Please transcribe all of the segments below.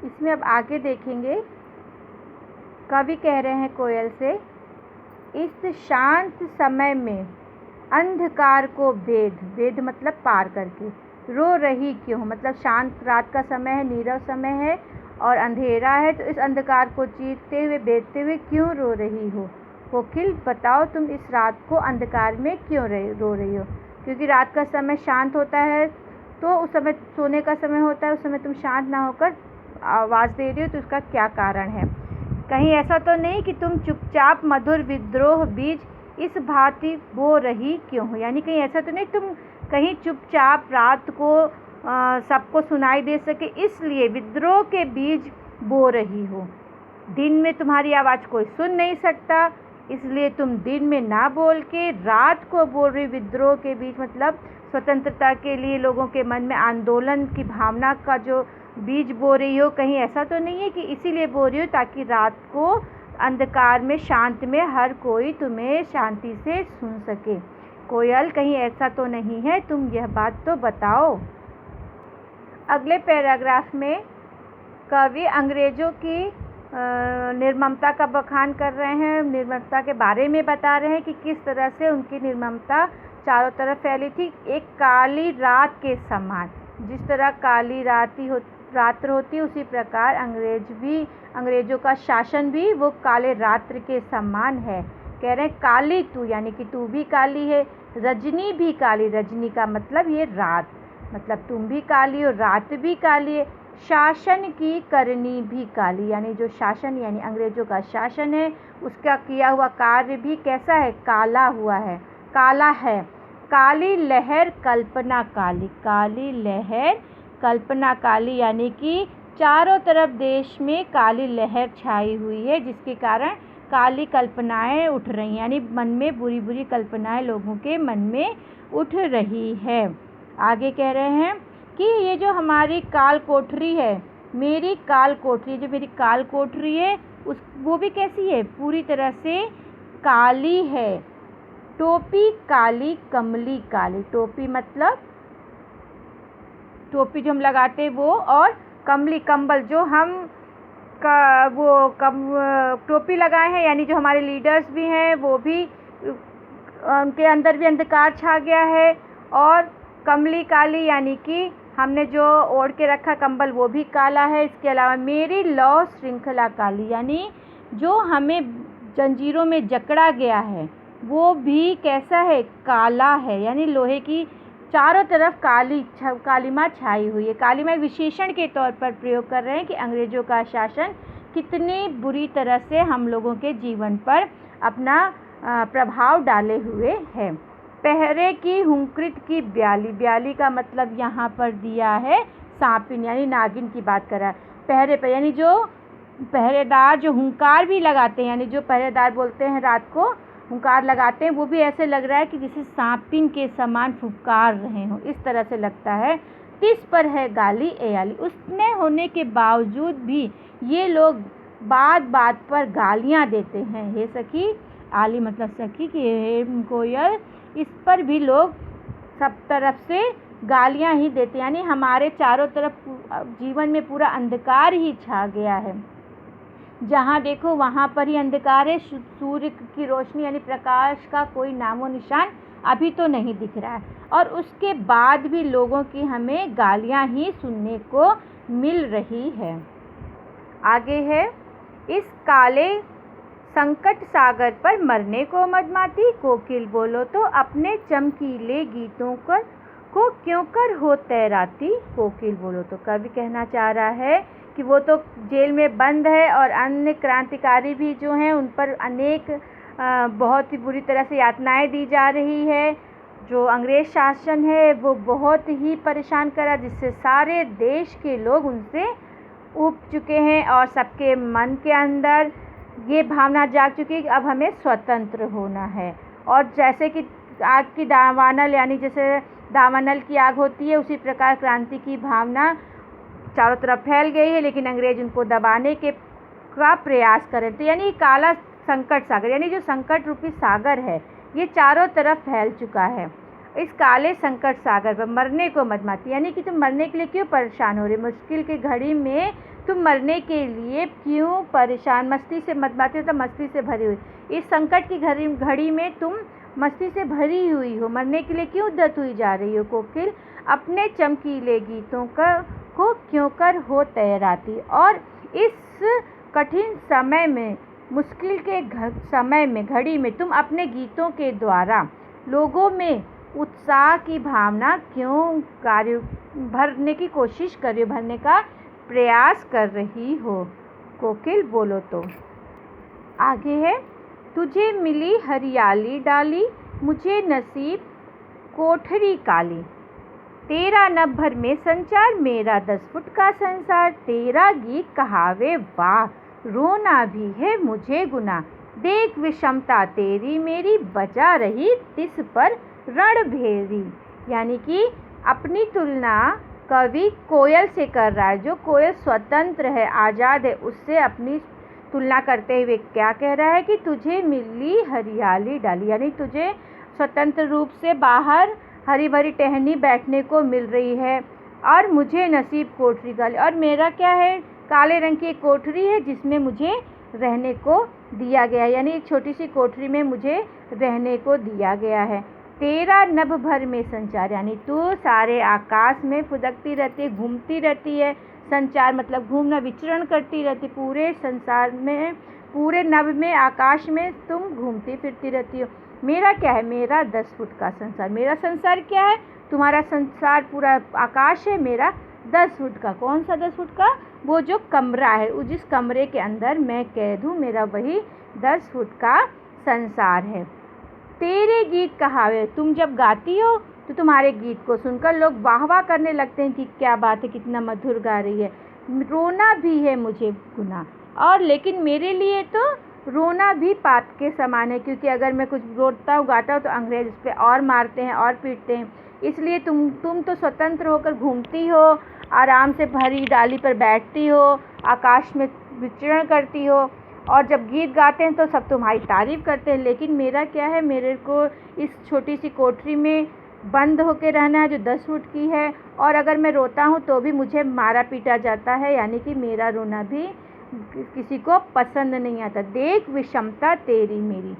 इसमें अब आगे देखेंगे, कवि कह रहे हैं कोयल से, इस शांत समय में अंधकार को वेद मतलब पार करके रो रही क्यों, मतलब शांत रात का समय है, नीरव समय है और अंधेरा है, तो इस अंधकार को चीरते हुए बेचते हुए क्यों रो रही हो। कोकिल बताओ तुम इस रात को अंधकार में क्यों रो रही हो। क्योंकि रात का समय शांत होता है, तो उस समय सोने का समय होता है, उस समय तुम शांत ना होकर आवाज़ दे रही हो, तो उसका क्या कारण है। कहीं ऐसा तो नहीं कि तुम चुपचाप मधुर विद्रोह बीज इस भांति बो रही क्यों हो, यानी कहीं ऐसा तो नहीं तुम कहीं चुपचाप रात को सबको सुनाई दे सके इसलिए विद्रोह के बीज बो रही हो। दिन में तुम्हारी आवाज़ कोई सुन नहीं सकता, इसलिए तुम दिन में ना बोल के रात को बोल रही विद्रोह के बीज, मतलब स्वतंत्रता के लिए लोगों के मन में आंदोलन की भावना का जो बीज बो रही हो। कहीं ऐसा तो नहीं है कि इसीलिए बो रही हो ताकि रात को अंधकार में शांत में हर कोई तुम्हें शांति से सुन सके। कोयल कहीं ऐसा तो नहीं है, तुम यह बात तो बताओ। अगले पैराग्राफ में कवि अंग्रेज़ों की निर्ममता का बखान कर रहे हैं, निर्ममता के बारे में बता रहे हैं कि किस तरह से उनकी निर्ममता चारों तरफ फैली थी, एक काली रात के समान। जिस तरह काली रात्र होती उसी प्रकार अंग्रेज़ों का शासन भी वो काले रात्र के समान है। कह रहे हैं काली तू, यानी कि तू भी काली है, रजनी भी काली, रजनी का मतलब ये रात, मतलब तुम भी काली हो, रात भी काली है। शासन की करनी भी काली, यानी जो शासन यानी अंग्रेज़ों का शासन है उसका किया हुआ कार्य भी कैसा है, काला हुआ है, काला है। काली लहर कल्पना काली, काली लहर कल्पना काली, यानी कि चारों तरफ देश में काली लहर छाई हुई है, जिसके कारण काली कल्पनाएं उठ रही, यानी मन में बुरी बुरी कल्पनाएं लोगों के मन में उठ रही है। आगे कह रहे हैं कि ये जो हमारी काल कोठरी है, मेरी काल कोठरी, जो मेरी काल कोठरी है वो भी कैसी है, पूरी तरह से काली है। टोपी काली कमली काली, टोपी मतलब टोपी जो हम लगाते हैं वो, और कमली कंबल जो हम टोपी लगाए हैं, यानी जो हमारे लीडर्स भी हैं वो भी उनके अंदर भी अंधकार छा गया है। और कमली काली यानी कि हमने जो ओढ़ के रखा कंबल वो भी काला है। इसके अलावा मेरी लौ श्रृंखला काली, यानी जो हमें जंजीरों में जकड़ा गया है वो भी कैसा है, काला है, यानी लोहे की चारों तरफ कालीमा छाई हुई है। कालीमा विशेषण के तौर पर प्रयोग कर रहे हैं कि अंग्रेज़ों का शासन कितनी बुरी तरह से हम लोगों के जीवन पर अपना प्रभाव डाले हुए है। पहरे की हुंकृत की ब्याली, ब्याली का मतलब यहाँ पर दिया है सांपिन, यानी नागिन की बात कर रहा है। पहरे पर यानी जो पहरेदार जो हुंकार भी लगाते हैं, यानी जो पहरेदार बोलते हैं रात को हुंकार लगाते हैं, वो भी ऐसे लग रहा है कि जैसे सांपिन के समान फुफकार रहे हों, इस तरह से लगता है। तिस पर है गाली ए आली, उसने होने के बावजूद भी ये लोग बात बात पर गालियाँ देते हैं। हे सखी, आली मतलब सखी, कि हे कोयल, इस पर भी लोग सब तरफ से गालियाँ ही देते, यानी हमारे चारों तरफ जीवन में पूरा अंधकार ही छा गया है। जहाँ देखो वहाँ पर ही अंधकार है, सूर्य की रोशनी यानी प्रकाश का कोई नामो निशान अभी तो नहीं दिख रहा है, और उसके बाद भी लोगों की हमें गालियाँ ही सुनने को मिल रही है। आगे है, इस काले संकट सागर पर मरने को मदमाती, कोकिल बोलो तो अपने चमकीले गीतों को क्यों कर हो तैराती। कोकिल बोलो तो कवि कहना चाह रहा है कि वो तो जेल में बंद है और अन्य क्रांतिकारी भी जो हैं उन पर अनेक बहुत ही बुरी तरह से यातनाएं दी जा रही है। जो अंग्रेज़ शासन है वो बहुत ही परेशान करा, जिससे सारे देश के लोग उनसे ऊब चुके हैं और सबके मन के अंदर ये भावना जाग चुकी है कि अब हमें स्वतंत्र होना है। और जैसे कि आग की दावानल, यानी जैसे दावानल की आग होती है, उसी प्रकार क्रांति की भावना चारों तरफ फैल गई है, लेकिन अंग्रेज उनको दबाने का प्रयास करें। तो यानी काला संकट सागर, यानी जो संकट रूपी सागर है ये चारों तरफ फैल चुका है। इस काले संकट सागर पर मरने को मत माती, यानी कि तुम मरने के लिए क्यों परेशान हो रहे, मुश्किल की घड़ी में तुम मरने के लिए क्यों परेशान, मस्ती से मत माती, तो मस्ती से भरी हुई, इस संकट की घड़ी में तुम मस्ती से भरी हुई हो, मरने के लिए क्यों उद्यत हुई जा रही हो कोकिल, अपने चमकीले गीतों को क्यों कर हो तैराती। और इस कठिन समय में, मुश्किल के समय में, घड़ी में तुम अपने गीतों के द्वारा लोगों में उत्साह की भावना क्यों भरने की कोशिश कर रही हो, भरने का प्रयास कर रही हो कोकिल, बोलो तो। आगे है, तुझे मिली हरियाली डाली, मुझे नसीब कोठरी काली, तेरा नभ भर में संचार, मेरा 10 फुट का संसार, तेरा गीत कहावे वाह, रोना भी है मुझे गुनाह, देख विषमता तेरी मेरी, बजा रही तिस पर रणभेरी। यानी कि अपनी तुलना कवि कोयल से कर रहा है, जो कोयल स्वतंत्र है, आज़ाद है, उससे अपनी तुलना करते हुए क्या कह रहा है कि तुझे मिली हरियाली डाली, यानी तुझे स्वतंत्र रूप से बाहर हरी भरी टहनी बैठने को मिल रही है, और मुझे नसीब कोठरी डाली, और मेरा क्या है, काले रंग की एक कोठरी है जिसमें मुझे रहने को दिया गया है, यानी एक छोटी सी कोठरी में मुझे रहने को दिया गया है। तेरा नभ भर में संचार, यानी तू सारे आकाश में फुदकती रहती है, घूमती रहती है, संचार मतलब घूमना, विचरण करती रहती, पूरे संसार में, पूरे नभ में, आकाश में तुम घूमती फिरती रहती हो। मेरा क्या है, मेरा 10 फुट का संसार, मेरा संसार क्या है, तुम्हारा संसार पूरा आकाश है, मेरा 10 फुट का, कौन सा 10 फुट का, वो जो कमरा है, जिस कमरे के अंदर मैं कैद हूँ, मेरा वही 10 फुट का संसार है। तेरे गीत कहावे, तुम जब गाती हो तो तुम्हारे गीत को सुनकर लोग वाह वाह करने लगते हैं कि क्या बात है, कितना मधुर गा रही है, रोना भी है मुझे गुनाह, और लेकिन मेरे लिए तो रोना भी पाप के समान है, क्योंकि अगर मैं कुछ रोता हूँ, गाता हूँ, तो अंग्रेज उस पर और मारते हैं और पीटते हैं, इसलिए तुम तो स्वतंत्र होकर घूमती हो, आराम से भरी डाली पर बैठती हो, आकाश में विचरण करती हो, और जब गीत गाते हैं तो सब तुम्हारी तारीफ़ करते हैं, लेकिन मेरा क्या है, मेरे को इस छोटी सी कोठरी में बंद होकर रहना है जो 10 फुट की है, और अगर मैं रोता हूँ तो भी मुझे मारा पीटा जाता है, यानी कि मेरा रोना भी किसी को पसंद नहीं आता। देख विषमता तेरी मेरी,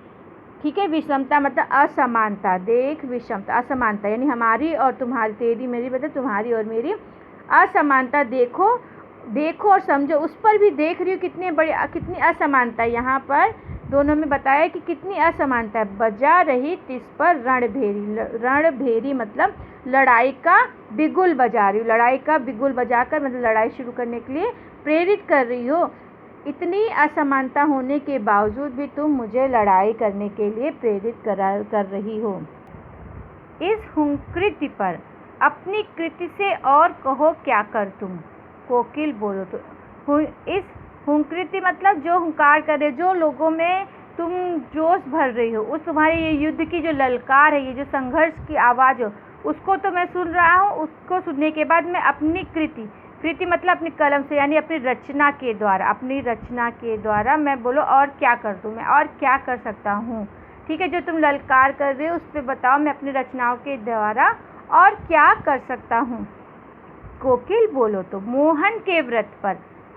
ठीक है, विषमता मतलब असमानता, देख विषमता असमानता, यानी हमारी और तुम्हारी, तेरी मेरी मतलब तुम्हारी और मेरी असमानता देखो, देखो और समझो, उस पर भी देख रही हूँ कितनी असमानता है, यहाँ पर दोनों में बताया कि कितनी असमानता है। बजा रही तिस पर रणभेरी, रणभेरी मतलब लड़ाई का बिगुल बजा रही हूँ, लड़ाई का बिगुल बजाकर मतलब लड़ाई शुरू करने के लिए प्रेरित कर रही हो, इतनी असमानता होने के बावजूद भी तुम मुझे लड़ाई करने के लिए प्रेरित कर रही हो। इस हुंकृति पर अपनी कृति से और कहो क्या कर तुम, कोकिल बोलो तो। इस हुंकृति मतलब जो हुंकार कर रहे, जो लोगों में तुम जोश भर रही हो, उस तुम्हारे ये युद्ध की जो ललकार है, ये जो संघर्ष की आवाज़ हो, उसको तो मैं सुन रहा हूँ, उसको सुनने के बाद मैं अपनी कृति मतलब अपनी कलम से, यानी अपनी रचना के द्वारा मैं बोलो और क्या कर दूँ, मैं और क्या कर सकता हूँ, ठीक है, जो तुम ललकार कर रहे हो उस पर बताओ, मैं अपनी रचनाओं के द्वारा और क्या कर सकता हूँ। कोकिल बोलो तो। मोहन के व्रत पर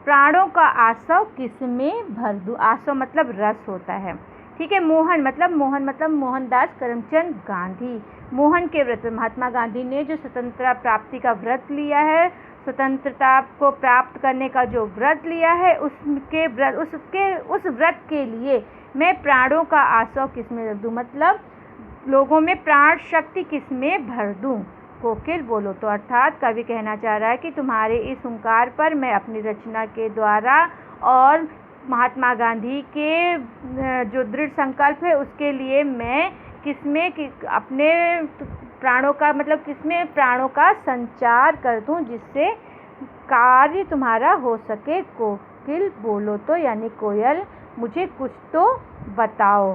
प्राणों का आसव किसमें भर दूँ, आसव मतलब रस होता है, ठीक है, मोहन मतलब मोहनदास करमचंद गांधी, मोहन के व्रत, महात्मा गांधी ने जो स्वतंत्रता प्राप्ति का व्रत लिया है, स्वतंत्रता को प्राप्त करने का जो व्रत लिया है, उस व्रत के लिए मैं प्राणों का आसव किसमें रख दूँ, मतलब लोगों में प्राण शक्ति किसमें भर दूँ। कोकिल बोलो तो, अर्थात कवि कहना चाह रहा है कि तुम्हारे इस हुंकार पर मैं अपनी रचना के द्वारा और महात्मा गांधी के जो दृढ़ संकल्प है उसके लिए मैं अपने प्राणों का मतलब किसमें प्राणों का संचार कर दूं, जिससे कार्य तुम्हारा हो सके। कोकिल बोलो तो, यानी कोयल मुझे कुछ तो बताओ।